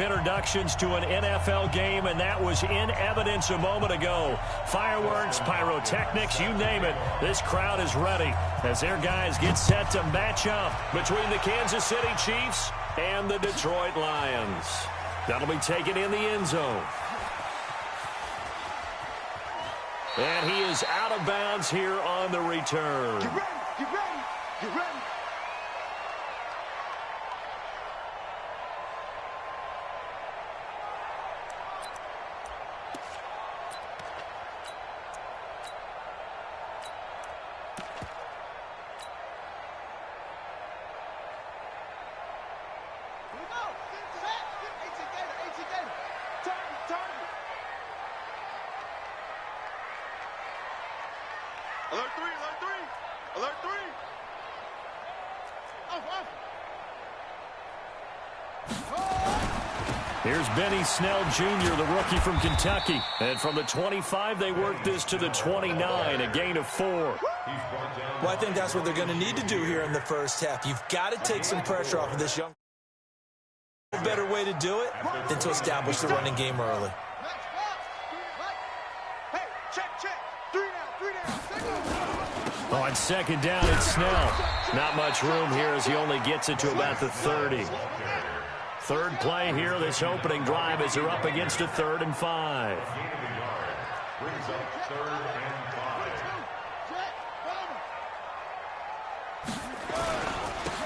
introductions to an NFL game, and that was in evidence a moment ago. Fireworks, pyrotechnics, you name it. This crowd is ready as their guys get set to match up between the Kansas City Chiefs and the Detroit Lions. That'll be taken in the end zone. And he is out of bounds here on the return. Get ready, get ready, get ready. Alert three, alert three, alert three. Here's Benny Snell Jr., the rookie from Kentucky. And from the 25, they work this to the 29, a gain of 4. Well, I think that's what they're going to need to do here in the first half. You've got to take some pressure off of this young. No better way to do it than to establish the running game early. Hey, check, check. Three down. On second down, it's Snell. Not much room here as he only gets it to about the 30. Third play here, this opening drive, as they're up against a 3rd and 5.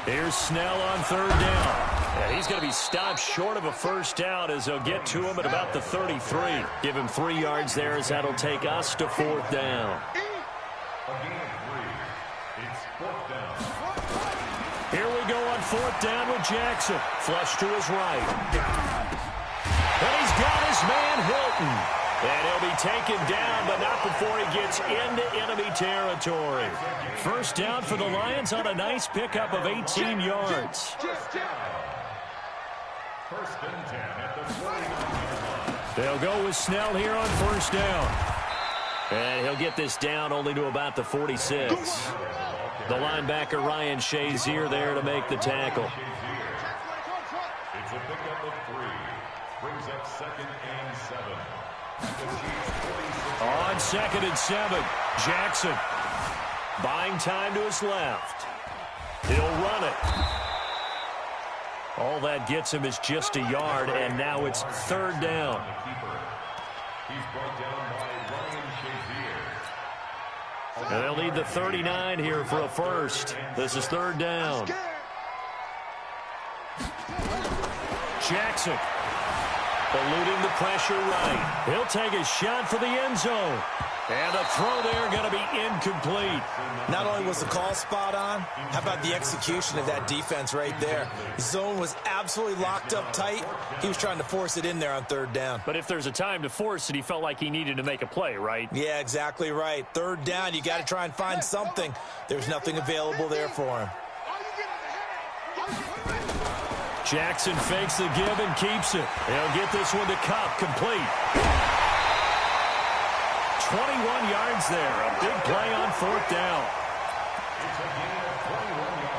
Here's Snell on 3rd down. And he's going to be stopped short of a first down as they'll get to him at about the 33. Give him 3 yards there as that'll take us to 4th down. Here we go on 4th down with Jackson. Flush to his right. And he's got his man Hilton. And he'll be taken down, but not before he gets into enemy territory. First down for the Lions on a nice pickup of 18 yards. They'll go with Snell here on 1st down. And he'll get this down only to about the 46. The linebacker Ryan Shazier there to make the tackle. It's a pickup of 3. Brings up 2nd and 7. On 2nd and 7, Jackson buying time to his left. He'll run it. All that gets him is just a yard, and now it's 3rd down. He's brought down by Ryan Shazier. And they'll need the 39 here for a first. This is 3rd down. Jackson eluding the pressure right. He'll take a shot for the end zone. And a throw there going to be incomplete. Not only was the call spot on, how about the execution of that defense right there? The zone was absolutely locked up tight. He was trying to force it in there on 3rd down. But if there's a time to force it, he felt like he needed to make a play, right? Yeah, exactly right. 3rd down, you got to try and find something. There's nothing available there for him. Jackson fakes the give and keeps it. He'll get this one to Kupp, complete. 21 yards there. A big play on 4th down.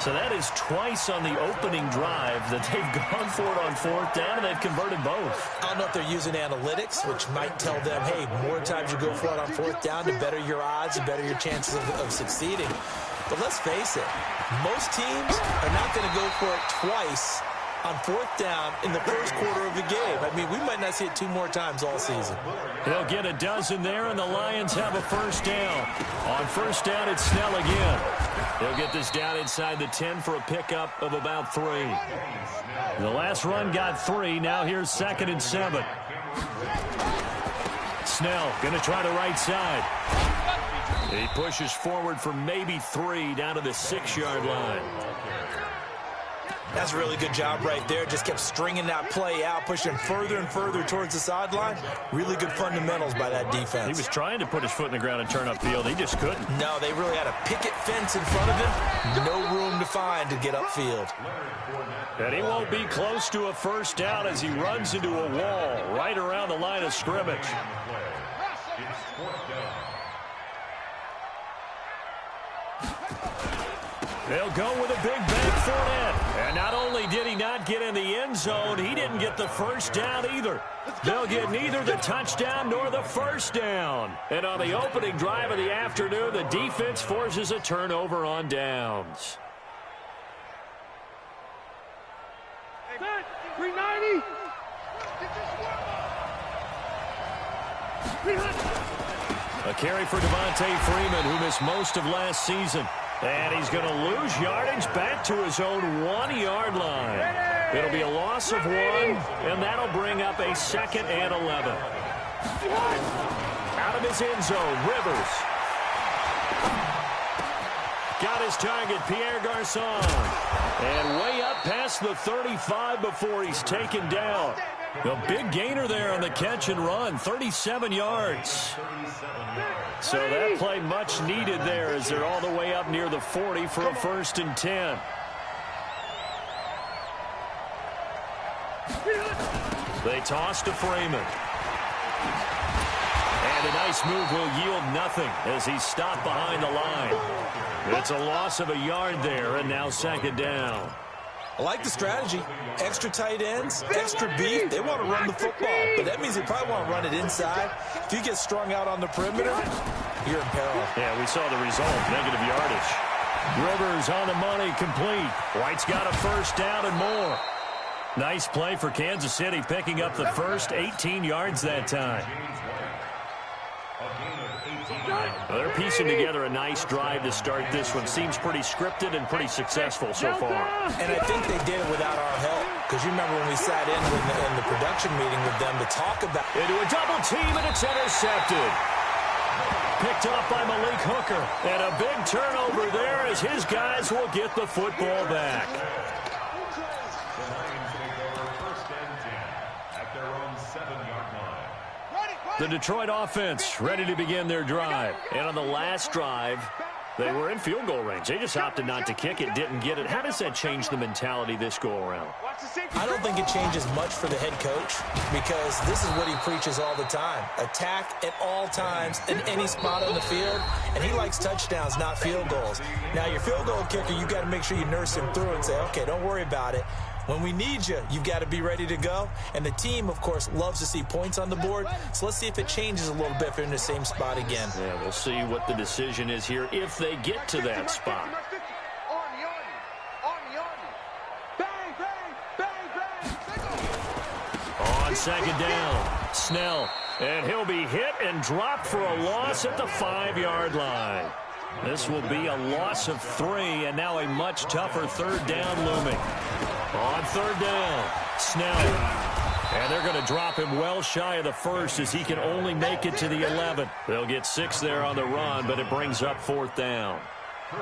So that is twice on the opening drive that they've gone for it on 4th down, and they've converted both. I don't know if they're using analytics, which might tell them, hey, more times you go for it on 4th down, the better your odds, the better your chances of succeeding. But let's face it, most teams are not going to go for it twice on 4th down in the first quarter of the game. I mean, we might not see it 2 more times all season. He'll get a dozen there, and the Lions have a first down. On 1st down, it's Snell again. He'll get this down inside the 10 for a pickup of about 3. The last run got 3. Now here's 2nd and 7. Snell going to try the right side. He pushes forward for maybe 3 down to the 6-yard line. That's a really good job right there. Just kept stringing that play out, pushing further and further towards the sideline. Really good fundamentals by that defense. He was trying to put his foot in the ground and turn upfield. He just couldn't. No, they really had a picket fence in front of him. No room to find to get upfield. And he won't be close to a first down as he runs into a wall right around the line of scrimmage. They'll go with a big back foot. And not only did he not get in the end zone, he didn't get the first down either. They'll get neither the touchdown nor the first down. And on the opening drive of the afternoon, the defense forces a turnover on downs. 390. A carry for Devontae Freeman, who missed most of last season. And he's going to lose yardage back to his own 1-yard line. It'll be a loss of 1, and that'll bring up a 2nd and 11. Out of his end zone, Rivers. Got his target, Pierre Garçon. And way up past the 35 before he's taken down. A big gainer there on the catch and run, 37 yards. So that play much needed there as they're all the way up near the 40 for a 1st and 10. They toss to Freeman. And a nice move will yield nothing as he's stopped behind the line. It's a loss of a yard there, and now 2nd down. I like the strategy. Extra tight ends, extra beef. They want to run the football, but that means they probably want to run it inside. If you get strung out on the perimeter, you're in peril. Yeah, we saw the result, negative yardage. Rivers on the money, complete. White's got a first down and more. Nice play for Kansas City, picking up the first 18 yards that time. Well, they're piecing together a nice drive to start this one. Seems pretty scripted and pretty successful so far. And I think they did it without our help. Because you remember when we sat in the production meeting with them to talk about... Into a double team, and it's intercepted. Picked off by Malik Hooker. And a big turnover there as his guys will get the football back. The Detroit offense ready to begin their drive. And on the last drive, they were in field goal range. They just opted not to kick it, didn't get it. How does that change the mentality this go-around? I don't think it changes much for the head coach because this is what he preaches all the time. Attack at all times in any spot on the field, and he likes touchdowns, not field goals. Now, your field goal kicker, you got to make sure you nurse him through and say, okay, don't worry about it. When we need you, you've got to be ready to go. And the team, of course, loves to see points on the board. So let's see if it changes a little bit if they're in the same spot again. Yeah, we'll see what the decision is here if they get to that spot. On 2nd down, Snell. And he'll be hit and dropped for a loss at the 5-yard line. This will be a loss of 3, and now a much tougher 3rd down looming. On 3rd down, Snell. And they're going to drop him well shy of the 1st as he can only make it to the 11. They'll get 6 there on the run, but it brings up 4th down.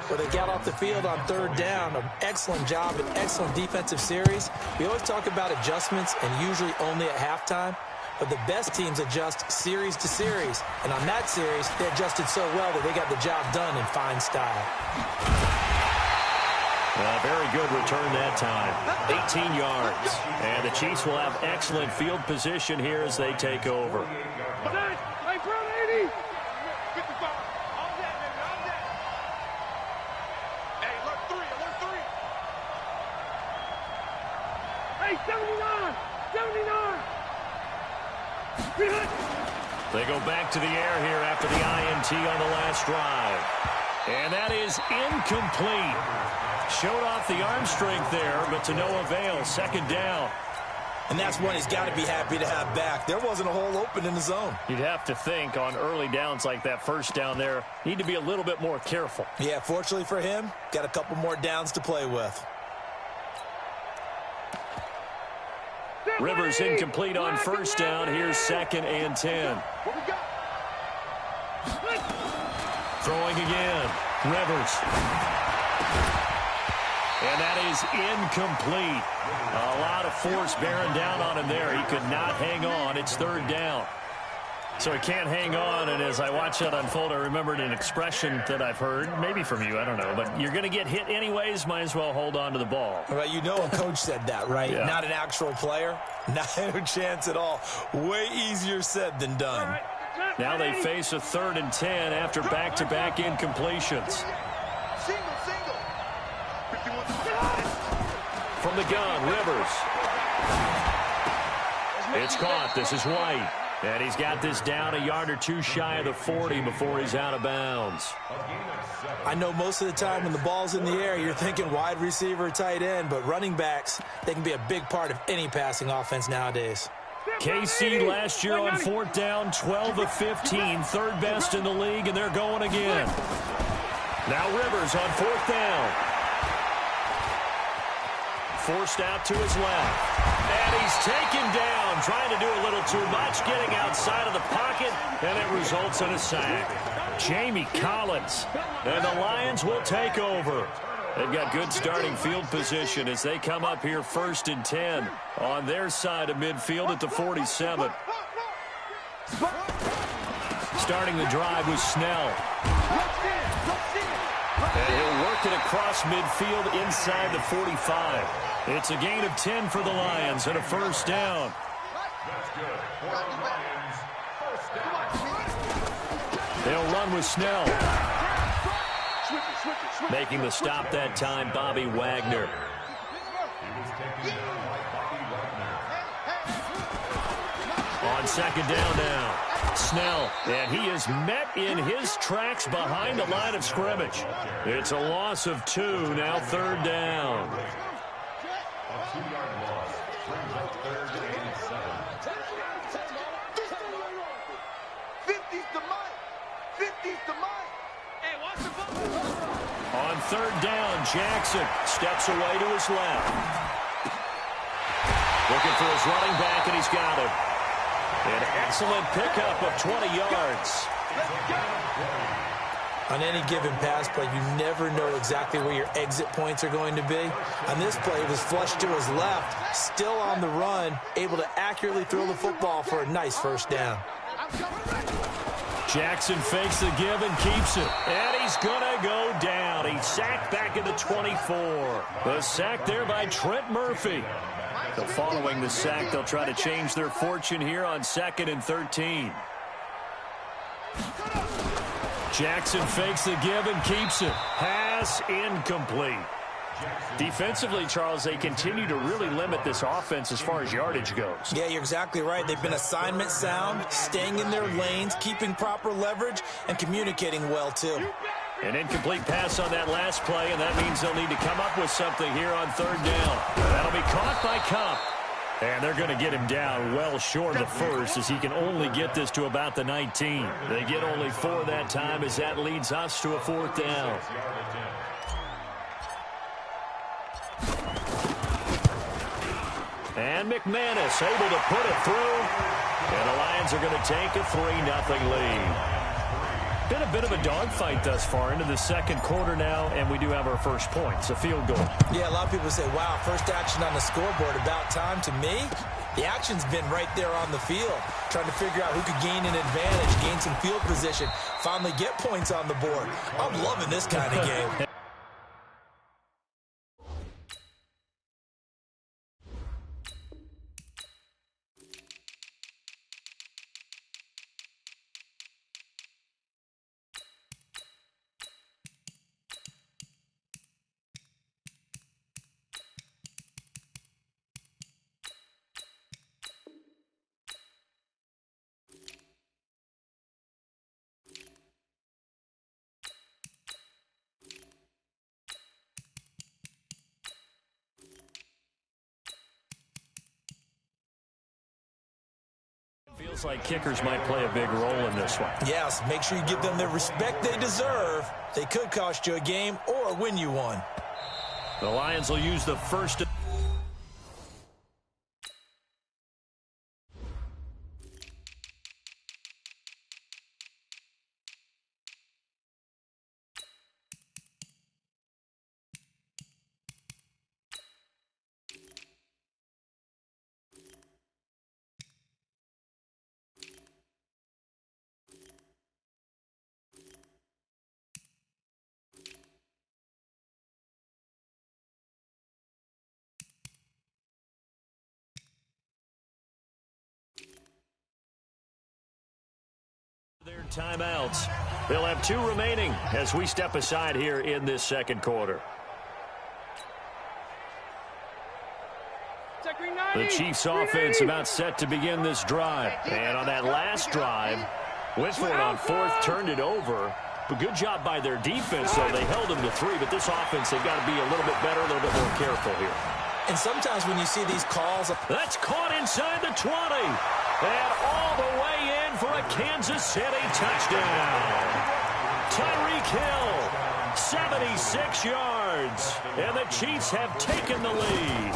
Well, they got off the field on 3rd down. An excellent job, an excellent defensive series. We always talk about adjustments and usually only at halftime. But the best teams adjust series to series. And on that series, they adjusted so well that they got the job done in fine style. Very good return that time. 18 yards. And the Chiefs will have excellent field position here as they take over. Hey, 79! 79! They go back to the air here after the INT on the last drive. And that is incomplete. Showed off the arm strength there, but to no avail. 2nd down. And that's one he's got to be happy to have back. There wasn't a hole open in the zone. You'd have to think on early downs like that 1st down there, need to be a little bit more careful. Yeah, fortunately for him, got a couple more downs to play with. Rivers incomplete on 1st down. Here's 2nd and 10. Throwing again. Rivers. And that is incomplete. A lot of force bearing down on him there. He could not hang on. It's 3rd down. So he can't hang on, and as I watch that unfold, I remembered an expression that I've heard, maybe from you, I don't know, but you're going to get hit anyways, might as well hold on to the ball. Well, you know a coach said that, right? Yeah. Not an actual player. No chance at all. Way easier said than done. Now they face a 3rd and 10 after back-to-back incompletions. from the gun. Rivers. It's caught. This is White. And he's got this down a yard or two shy of the 40 before he's out of bounds. I know most of the time when the ball's in the air, you're thinking wide receiver, tight end, but running backs, they can be a big part of any passing offense nowadays. KC last year on fourth down, 12 of 15, third best in the league, and they're going again. Now Rivers on fourth down. Forced out to his left. And he's taken down, trying to do a little too much, getting outside of the pocket, and it results in a sack. Jamie Collins. And the Lions will take over. They've got good starting field position as they come up here 1st and 10 on their side of midfield at the 47. Starting the drive was Snell. And he'll work it across midfield inside the 45. It's a gain of 10 for the Lions and a first down. That's good. For the Lions, first down. They'll run with Snell. Making the stop that time, Bobby Wagner. He was taken down by Bobby Wagner. On second down now. Snell, and he is met in his tracks behind the line of scrimmage. It's a loss of 2, now third down. A 2-yard loss brings up 3rd and 7. 50's the mic. 50's the mic. Hey, watch the ball. On third down, Jackson steps away to his left. Looking for his running back, and he's got him. An excellent pickup of 20 yards. On any given pass play, you never know exactly where your exit points are going to be. On this play, it was flushed to his left, still on the run, able to accurately throw the football for a nice first down. Jackson fakes the give and keeps it. And he's going to go down. He's sacked back at the 24. The sack there by Trent Murphy. So following the sack, they'll try to change their fortune here on 2nd and 13. Jackson fakes the give and keeps it. Pass incomplete. Defensively, Charles, they continue to really limit this offense as far as yardage goes. Yeah, you're exactly right. They've been assignment sound, staying in their lanes, keeping proper leverage, and communicating well, too. An incomplete pass on that last play, and that means they'll need to come up with something here on third down. That'll be caught by Kupp. And they're going to get him down well short of the first as he can only get this to about the 19. They get only 4 that time as that leads us to a 4th down. And McManus able to put it through. And the Lions are going to take a 3-0 lead. Been a bit of a dogfight thus far into the second quarter now, and we do have our first point. It's a field goal. Yeah, a lot of people say, wow, first action on the scoreboard, about time. To me, the action's been right there on the field, trying to figure out who could gain an advantage, gain some field position, finally get points on the board. I'm loving this kind of game. Feels like kickers might play a big role in this one. Yes, make sure you give them the respect they deserve. They could cost you a game or win you one. The Lions will use the first. Their timeouts. They'll have 2 remaining as we step aside here in this second quarter. The Chiefs offense about set to begin this drive. And on that last drive, went for it on fourth, turned it over. But good job by their defense, though. They held them to 3, but this offense, they've got to be a little bit better, a little bit more careful here. And sometimes when you see these calls... That's caught inside the 20. And all the way in for a Kansas City touchdown. Tyreek Hill, 76 yards. And the Chiefs have taken the lead.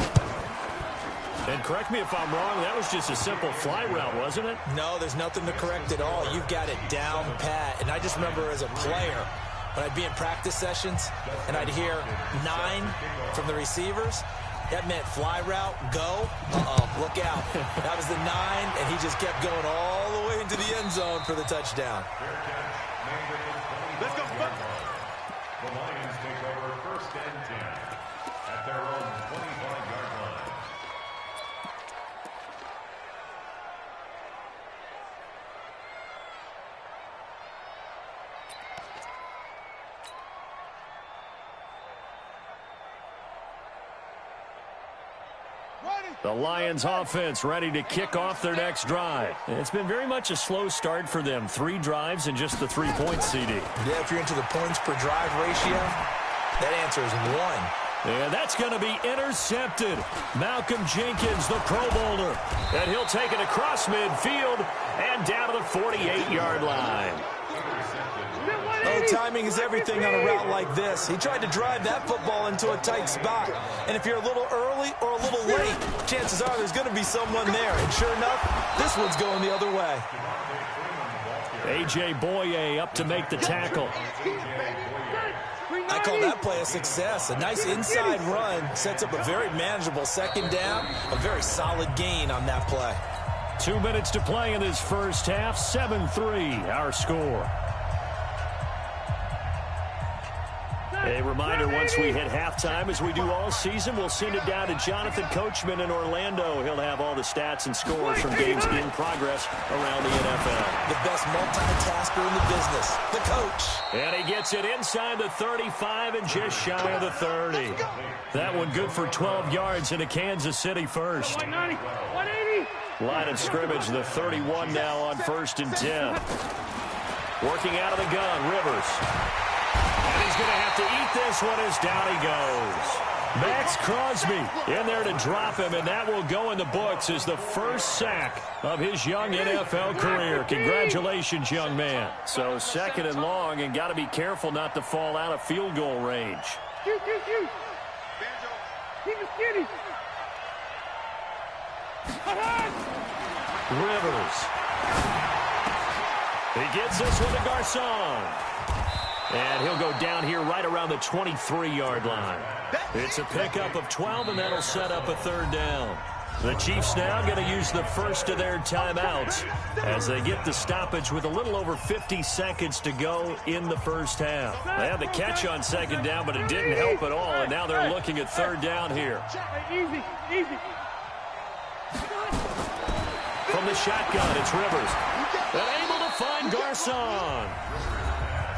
And correct me if I'm wrong, that was just a simple fly route, wasn't it? No, there's nothing to correct at all. You've got it down pat. And I just remember as a player, when I'd be in practice sessions and I'd hear 9 from the receivers, that meant fly route, go. Look out. That was the 9, and he just kept going all the way into the end zone for the touchdown. Let's go. The Lions take over 1st and 10 at their own 25-yard line. The Lions offense ready to kick off their next drive. It's been very much a slow start for them. 3 drives and just the 3-point CD. Yeah, if you're into the points per drive ratio, that answer is 1. And that's going to be intercepted. Malcolm Jenkins, the Pro Bowler. And he'll take it across midfield and down to the 48-yard line. Oh, timing is everything on a route like this. He tried to drive that football into a tight spot. And if you're a little early or a little late, chances are there's going to be someone there. And sure enough, this one's going the other way. A.J. Boye up to make the tackle. I call that play a success. A nice inside run sets up a very manageable second down. A very solid gain on that play. 2 minutes to play in this first half. 7-3, our score. A reminder, once we hit halftime, as we do all season, we'll send it down to Jonathan Coachman in Orlando. He'll have all the stats and scores from games in progress around the NFL. The best multitasker in the business, the coach. And he gets it inside the 35 and just shy of the 30. That one good for 12 yards into Kansas City first. 180. Line of scrimmage, the 31 now on 1st and 10. Working out of the gun, Rivers. And he's going to have to eat this one as down he goes. Max Crosby in there to drop him, and that will go in the books as the first sack of his young NFL career. Congratulations, young man. So 2nd and long, and got to be careful not to fall out of field goal range. Shoot. Keep it skinny. Rivers. He gets this one to Garcon. And he'll go down here right around the 23-yard line. It's a pickup of 12, and that'll set up a 3rd down. The Chiefs now going to use the first of their timeouts as they get the stoppage with a little over 50 seconds to go in the first half. They had the catch on 2nd down, but it didn't help at all, and now they're looking at 3rd down here. Easy. From the shotgun, it's Rivers. And able to find Garcon.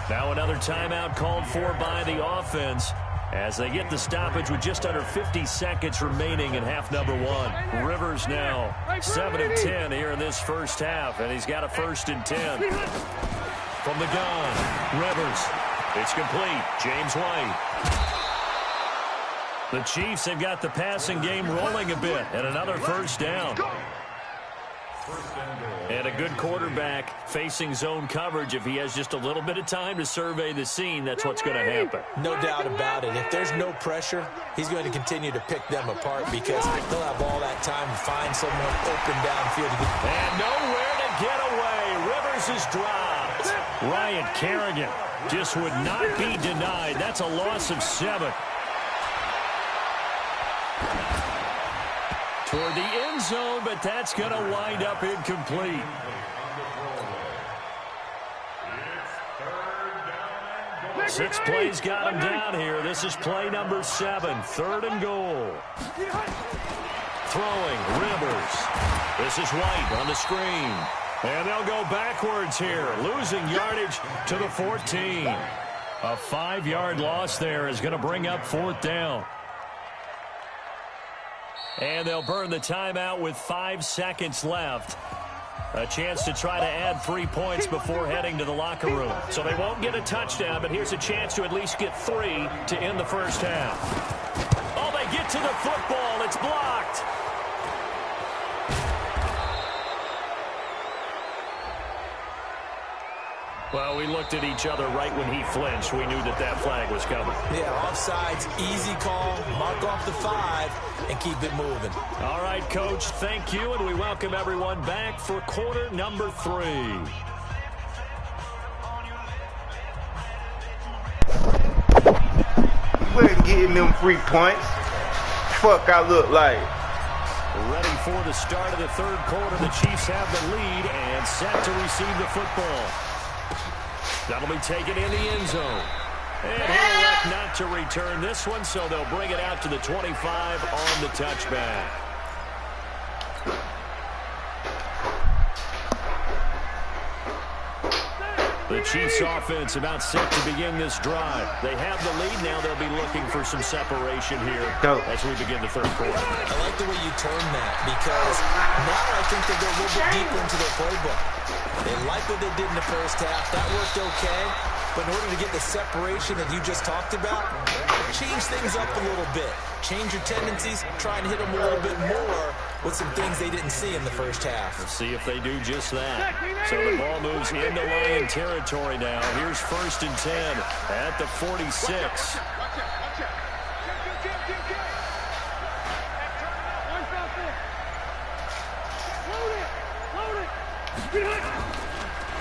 Now another timeout called for by the offense as they get the stoppage with just under 50 seconds remaining in half number 1. Rivers now 7 of 10 here in this first half, and he's got a 1st and 10. From the gun, Rivers. It's complete. James White. The Chiefs have got the passing game rolling a bit, and another 1st down. And a good quarterback facing zone coverage. If he has just a little bit of time to survey the scene, that's what's going to happen. No doubt about it. If there's no pressure, he's going to continue to pick them apart because he'll have all that time to find someone open downfield. And nowhere to get away. Rivers is dropped. Ryan Kerrigan just would not be denied. That's a loss of 7. Toward the end zone, but that's going to wind up incomplete. 6 plays got him down here. This is play number 7, 3rd and goal. Throwing, Rivers. This is White on the screen. And they'll go backwards here, losing yardage to the 14. A 5-yard loss there is going to bring up 4th down. And they'll burn the timeout with 5 seconds left. A chance to try to add 3 points before heading to the locker room. So they won't get a touchdown, but here's a chance to at least get 3 to end the first half. Oh, they get to the football. It's blocked. Well, we looked at each other right when he flinched. We knew that that flag was coming. Yeah, offsides, easy call, mark off the 5, and keep it moving. All right, Coach, thank you, and we welcome everyone back for quarter number 3. We ain't getting them 3 points. Fuck I look like. Ready for the start of the third quarter. The Chiefs have the lead and set to receive the football. That'll be taken in the end zone. And he'll elect not to return this one, so they'll bring it out to the 25 on the touchback. The Chiefs offense about set to begin this drive. They have the lead. Now they'll be looking for some separation here as we begin the third quarter. I like the way you term that, because now I think they go a little bit deeper into their playbook. They like what they did in the first half. That worked okay. But in order to get the separation that you just talked about, change things up a little bit. Change your tendencies. Try and hit them a little bit more with some things they didn't see in the first half. We'll see if they do just that. So the ball moves into Lion territory now. Here's 1st and 10 at the 46.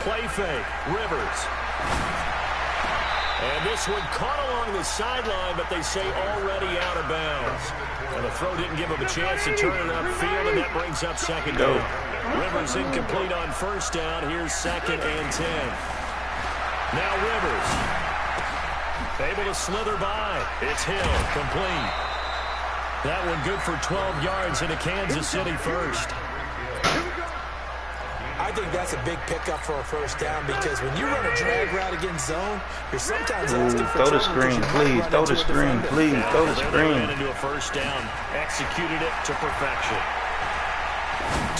Play fake. Rivers. And this one caught along the sideline, but they say already out of bounds. And the throw didn't give him a chance to turn it upfield, and that brings up second down. Rivers incomplete on first down. Here's 2nd and 10. Now Rivers. Able to slither by. It's Hill. Complete. That one good for 12 yards into Kansas City first. I think that's a big pickup for a first down, because when you run a drag route against zone, you're sometimes asking for throw the screen, please. Throw the screen, please. Throw the screen. Into a first down. Executed it to perfection.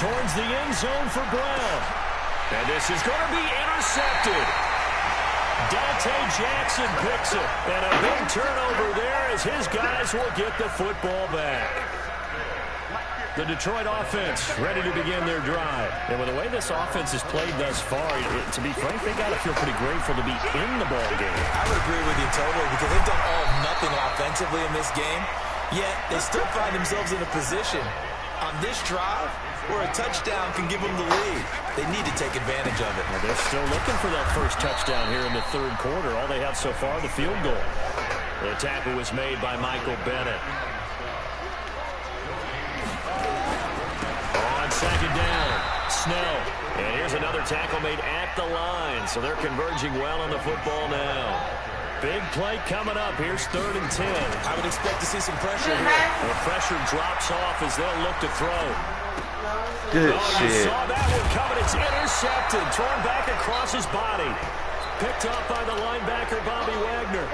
Towards the end zone for Brown. And this is going to be intercepted. Dante Jackson picks it. And a big turnover there as his guys will get the football back. The Detroit offense ready to begin their drive. And with the way this offense has played thus far, to be frank, they got to feel pretty grateful to be in the ball game. I would agree with you totally, because they've done all nothing offensively in this game, yet they still find themselves in a position on this drive where a touchdown can give them the lead. They need to take advantage of it. Well, they're still looking for that first touchdown here in the third quarter. All they have so far, the field goal. The tackle was made by Michael Bennett. Second down, Snell. And here's another tackle made at the line. So they're converging well on the football now. Big play coming up. Here's 3rd and 10. I would expect to see some pressure here. The pressure drops off as they'll look to throw. Good shit. You saw that one coming. It's intercepted. Thrown back across his body. Picked up by the linebacker, Bobby Wagner.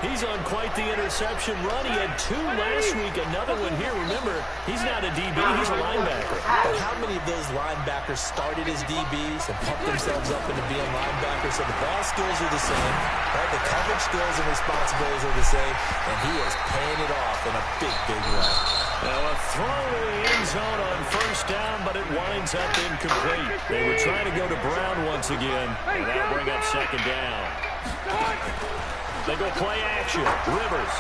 He's on quite the interception run. He had 2 last week, another one here. Remember, he's not a DB, he's a linebacker. But how many of those linebackers started as DBs and pumped themselves up into being linebackers? So the ball skills are the same, right? The coverage skills and responsibilities are the same, and he is paying it off in a big, big way. Now a throw to the end zone on first down, but it winds up incomplete. They were trying to go to Brown once again, and that'll bring up second down. They go play action. Rivers.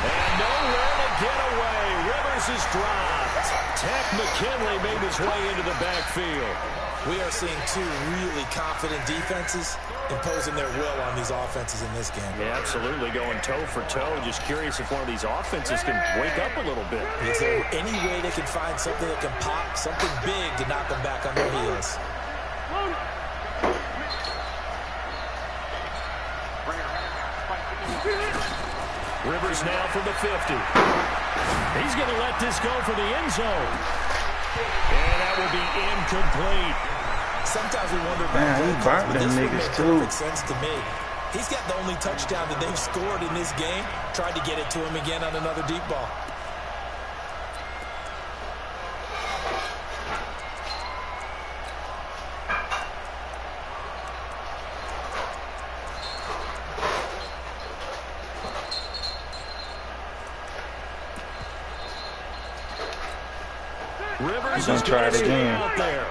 And nowhere to get away. Rivers is dropped. Tech McKinley made his way into the backfield. We are seeing 2 really confident defenses imposing their will on these offenses in this game. Yeah, absolutely. Going toe for toe. Just curious if one of these offenses can wake up a little bit. Is there any way they can find something that can pop, something big to knock them back on their heels? Rivers now from the 50. He's going to let this go for the end zone. And that will be incomplete. Sometimes we wonder about man, he burnt them niggas too. Sense to me. He's got the only touchdown that they've scored in this game. Tried to get it to him again on another deep ball. Rivers is going to stay out there.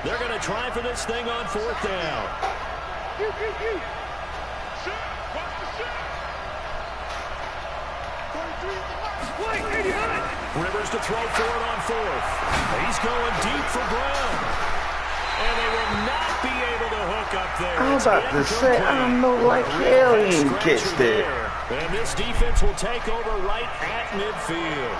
They're going to try for this thing on 4th down. Rivers to throw for it on 4th. He's going deep for Brown. And they will not be able to hook up there. I'm about to say, I don't know like hell he didn't catch that. And this defense will take over right at midfield.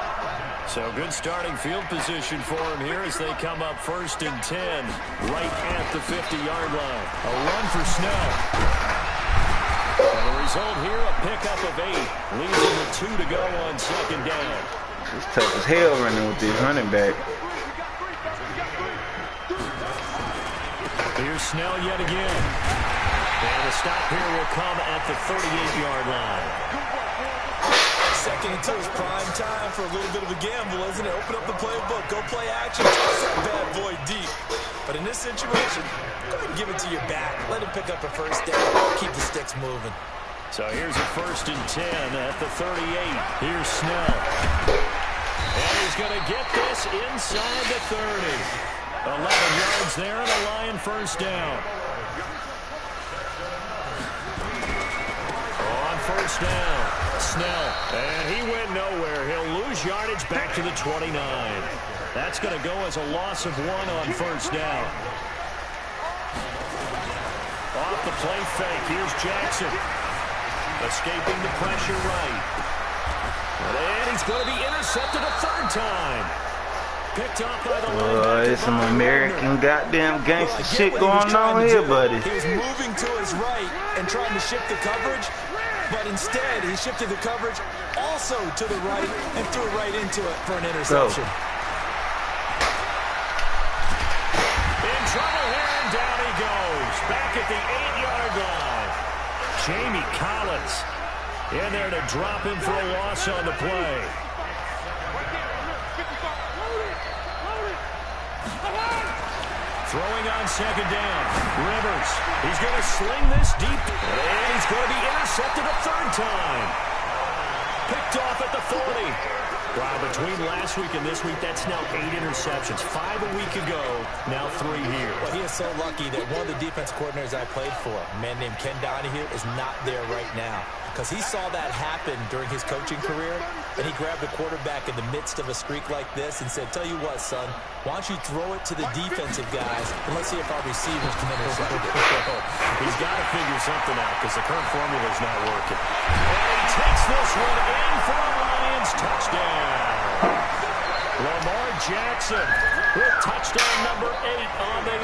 So good starting field position for him here as they come up 1st and 10 right at the 50-yard line. A run for Snell. And the result here, a pickup of 8. Leaves him with 2 to go on 2nd down. It's tough as hell running with this running back. Here's Snell yet again. And the stop here will come at the 38-yard line. 2nd and 2 is prime time for a little bit of a gamble, isn't it? Open up the playbook, go play action, toss that bad boy deep. But in this situation, go ahead and give it to your back. Let him pick up a 1st down. Keep the sticks moving. So here's a 1st and 10 at the 38. Here's Snell. And he's going to get this inside the 30. 11 yards there and a Lion 1st down. On 1st down, Snell. And he went nowhere. He'll lose yardage back to the 29. That's going to go as a loss of 1 on 1st down. Off the play fake. Here's Jackson. Escaping the pressure right. And he's going to be intercepted a 3rd time. Picked off by the linebacker. It's some American goddamn gangster shit going on here, buddy. He was moving to his right and trying to shift the coverage, but instead he shifted the coverage also to the right and threw right into it for an interception. In trouble here, and down he goes. Back at the 8-yard line. Jamie Collins in there to drop him for a loss on the play. Throwing on 2nd down. Rivers. He's going to sling this deep. And he's going to be intercepted a 3rd time. Picked off at the 40. Wow, between last week and this week, that's now 8 interceptions. 5 a week ago, now 3 here. Well, he is so lucky that one of the defense coordinators I played for, a man named Ken Donahue, is not there right now. Because he saw that happen during his coaching career, and he grabbed the quarterback in the midst of a streak like this and said, tell you what, son, why don't you throw it to the defensive guys, and let's see if our receivers can intercept it. He's got to figure something out because the current formula is not working. And he takes this one in for a Lions touchdown. Lamar Jackson with touchdown number 8 on the...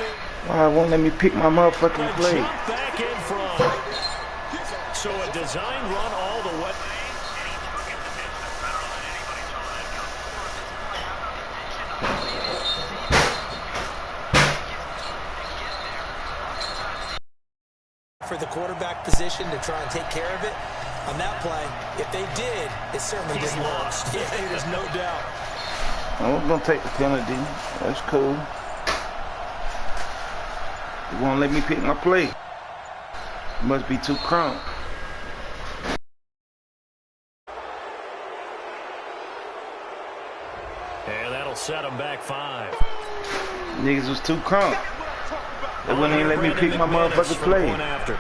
Why won't let me pick my motherfucking play? Jump back in front. So a design run all the way. For the quarterback position to try and take care of it on that play, if they did, it certainly didn't lost. Yeah, there's no doubt. I was gonna take the penalty. That's cool. It won't let me pick my play. It must be too crunk. And that'll set him back 5. Niggas was too crunk. They wouldn't even let me pick my motherfucking play. After.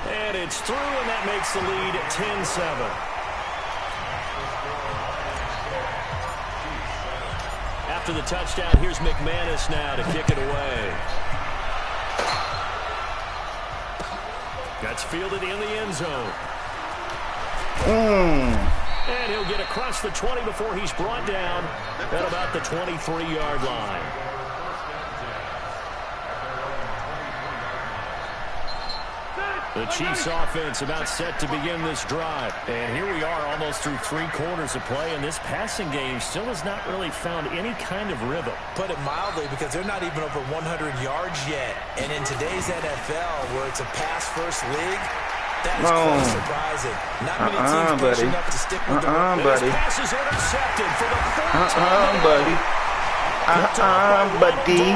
And it's through, and that makes the lead 10-7. After the touchdown, here's McManus now to kick it away. That's fielded in the end zone. And he'll get across the 20 before he's brought down at about the 23-yard line. The Chiefs offense about set to begin this drive. And here we are almost through 3 quarters of play, and this passing game still has not really found any kind of rhythm. Put it mildly, because they're not even over 100 yards yet. And in today's NFL, where it's a pass-first league, that is quite surprising. Not many teams pushing up to stick with the run. This pass is intercepted for the 4th time. buddy. Buddy.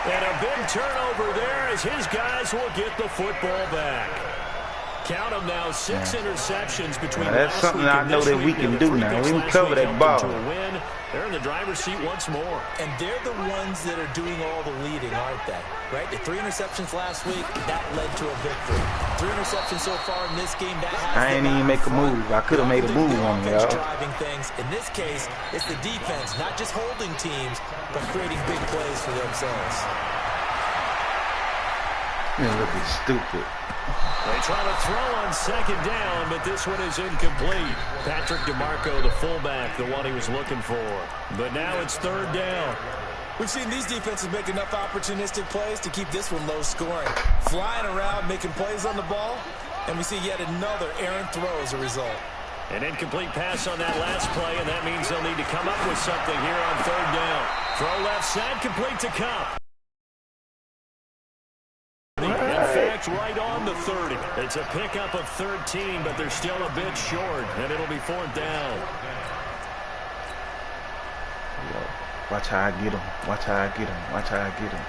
And a big turnover there as his guys will get the football back. Count them now, 6 interceptions between now, that's something I know that we can do now. We can cover that ball. They're in the driver's seat once more. And they're the ones that are doing all the leading, aren't they? Right? The 3 interceptions last week, that led to a victory. 3 interceptions so far in this game, that has I ain't even make a move. I could have made a move on me, y'all. Driving things. In this case, it's the defense, not just holding teams, but creating big plays for themselves. You're looking stupid. They try to throw on 2nd down, but this one is incomplete. Patrick DeMarco, the fullback, the one he was looking for. But now it's 3rd down. We've seen these defenses make enough opportunistic plays to keep this one low scoring. Flying around, making plays on the ball, and we see yet another errant throw as a result. An incomplete pass on that last play, and that means they'll need to come up with something here on 3rd down. Throw left side, complete to Kupp. Right on the 30. It's a pickup of 13, but they're still a bit short, and it'll be 4th down. Watch how I get him. Watch how I get him. Watch how I get him.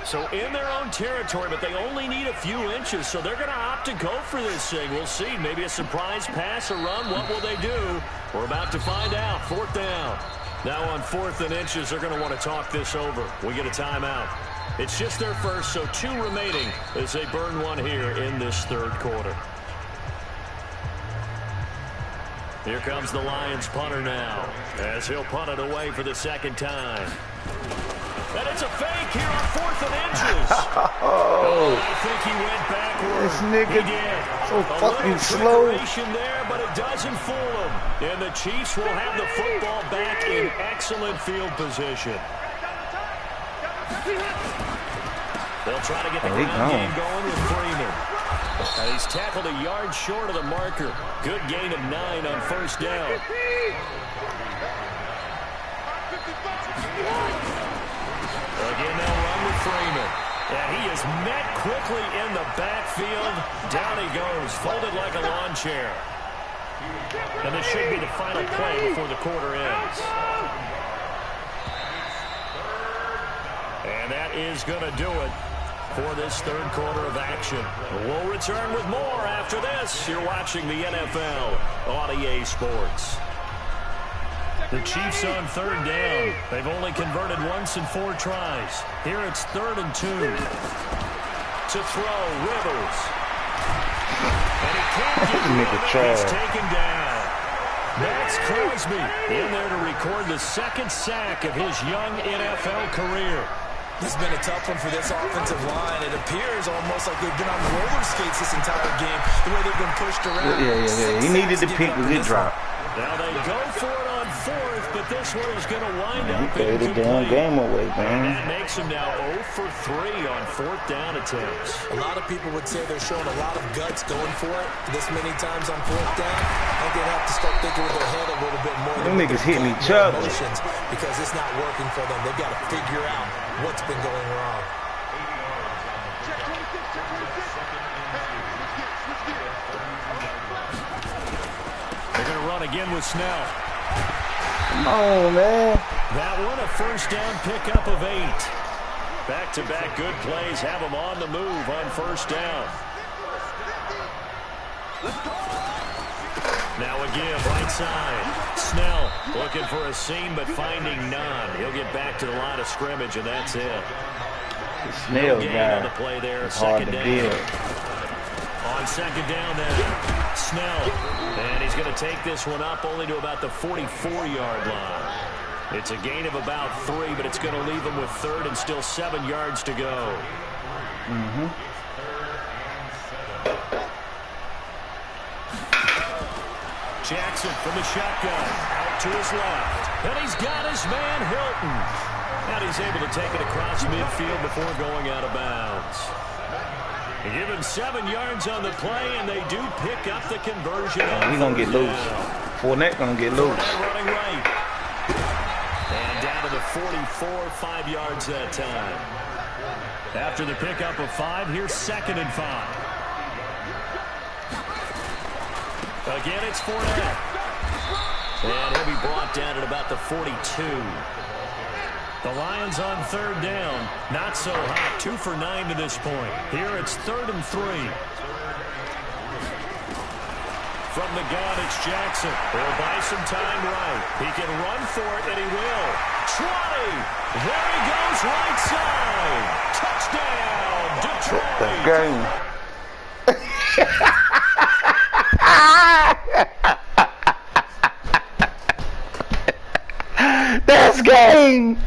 So in their own territory, but they only need a few inches, so they're going to opt to go for this thing. We'll see. Maybe a surprise pass or run. What will they do? We're about to find out. 4th down. Now on 4th and inches, they're going to want to talk this over. We get a timeout. It's just their first, so 2 remaining as they burn one here in this 3rd quarter. Here comes the Lions punter now, as he'll punt it away for the 2nd time. And it's a fake here on 4th and inches. I think he went backward. This nigga he did. so fucking slow. There, but it doesn't fool him. And the Chiefs will have the football back in excellent field position. They'll try to get the ground game going with Freeman. And he's tackled a yard short of the marker. Good gain of 9 on 1st down. Again, they'll run with Freeman. And he is met quickly in the backfield. Down he goes, folded like a lawn chair. And this should be the final play before the quarter ends. And that is going to do it for this 3rd quarter of action. We'll return with more after this. You're watching the NFL on EA Sports. The Chiefs on 3rd down. They've only converted once in 4 tries. Here it's 3rd and 2. To throw, Rivers. And he can't get it. He's taken down. Max Crosby in there to record the 2nd sack of his young NFL career. This has been a tough one for this offensive line. It appears almost like they've been on roller skates this entire game, the way they've been pushed around. Yeah. He needed to pick a good drop. Now they go for it on 4th, but this one is going to wind up incomplete. He played the damn game away, man. And that makes him now 0 for 3 on 4th down attempts. A lot of people would say they're showing a lot of guts going for it this many times on 4th down. I think they'd have to start thinking with their head a little bit more. Them niggas hitting each other. Because it's not working for them. They've got to figure out what's been going wrong. They're going to run again with Snell. Come on, man. That one a 1st down pickup of 8. Back-to-back good plays have them on the move on 1st down. Now again, right side. Snell looking for a seam, but finding none. He'll get back to the line of scrimmage, and that's it. The Snell guy on the play there. is hard to deal. On 2nd down now. Snell. And he's going to take this one up only to about the 44-yard line. It's a gain of about 3, but it's going to leave him with 3rd and still 7 yards to go. Jackson from the shotgun. Out to his left. And he's got his man Hilton. And he's able to take it across midfield before going out of bounds. They give him 7 yards on the play, and they do pick up the conversion. He's going to get loose. Fournette going to get loose. Running right. And down to the 44, 5 yards that time. After the pickup of 5, here's 2nd and 5. Again, it's Fournette. And he'll be brought down at about the 42. The Lions on 3rd down. Not so hot. 2 for 9 to this point. Here it's 3rd and 3. From the gun, it's Jackson. He'll buy some time right. He can run for it, and he will. 20. There he goes, right side. Touchdown, Detroit. Game. That's game.